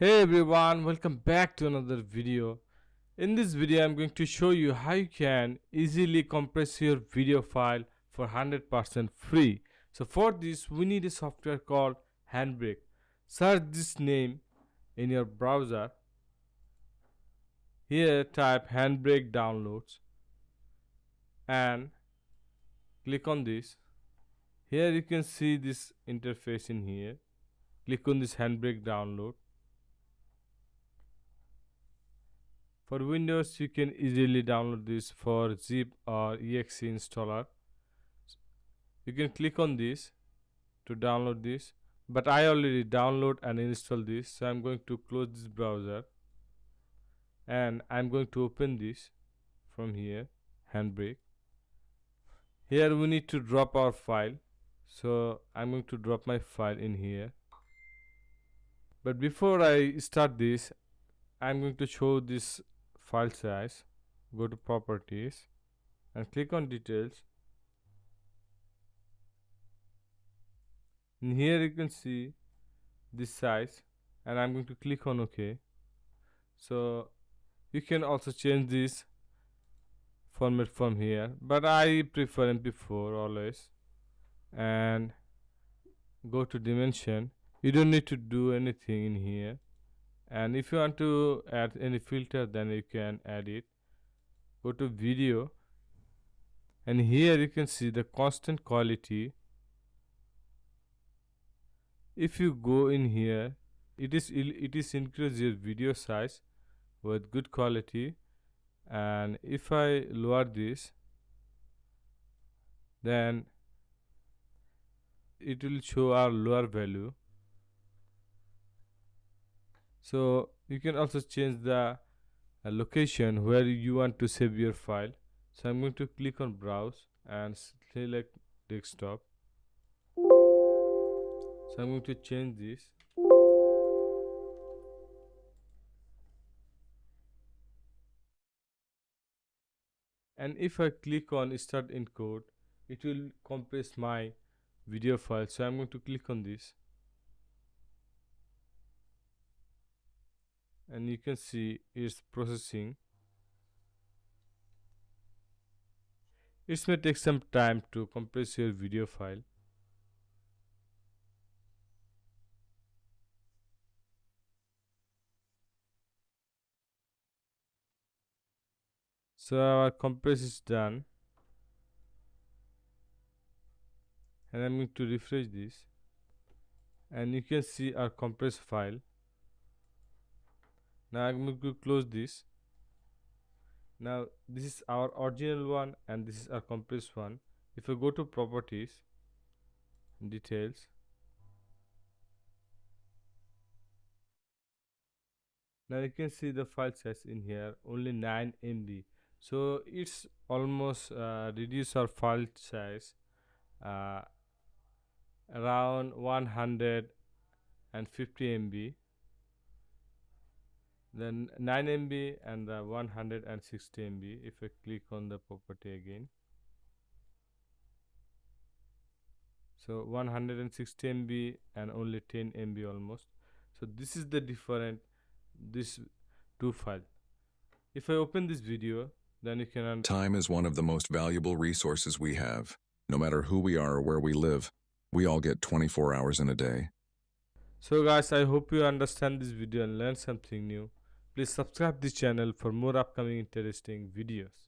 Hey everyone, welcome back to another video. In this video, I'm going to show you how you can easily compress your video file for 100% free. So for this, we need a software called Handbrake. Search this name in your browser. Here type Handbrake downloads and click on this. Here you can see this interface in here. Click on this Handbrake download. For Windows, you can easily download this for zip or exe installer. You can click on this to download this, but I already download and install this, so I'm going to close this browser and I'm going to open this from here, Handbrake. Here we need to drop our file, so I'm going to drop my file in here. But before I start this, I'm going to show this file size. Go to properties and click on details. In here you can see this size and I'm going to click on OK. So you can also change this format from here, but I prefer MP4 always. And go to dimension. You don't need to do anything in here, and if you want to add any filter, then you can add it. Go to video and here you can see the constant quality. If you go in here, it is increase your video size with good quality. And if I lower this, then it will show our lower value. So you can also change the location where you want to save your file. So I'm going to click on browse and select desktop. So I'm going to change this. And if I click on start encode, it will compress my video file. So I'm going to click on this. And you can see it's processing. It may take some time to compress your video file. So our compress is done. And I'm going to refresh this. And you can see our compressed file. Now I'm going to close this. Now this is our original one and this is our compressed one. If I go to properties, details, now you can see the file size in here only 9 MB. So it's almost reduce our file size around 150 MB. Then 9 MB and 160 MB. If I click on the property again, so 160 MB and only 10 MB almost. So this is the different this two file. If I open this video, then you can Time is one of the most valuable resources we have. No matter who we are or where we live, we all get 24 hours in a day. So guys, I hope you understand this video and learn something new. Please subscribe this channel for more upcoming interesting videos.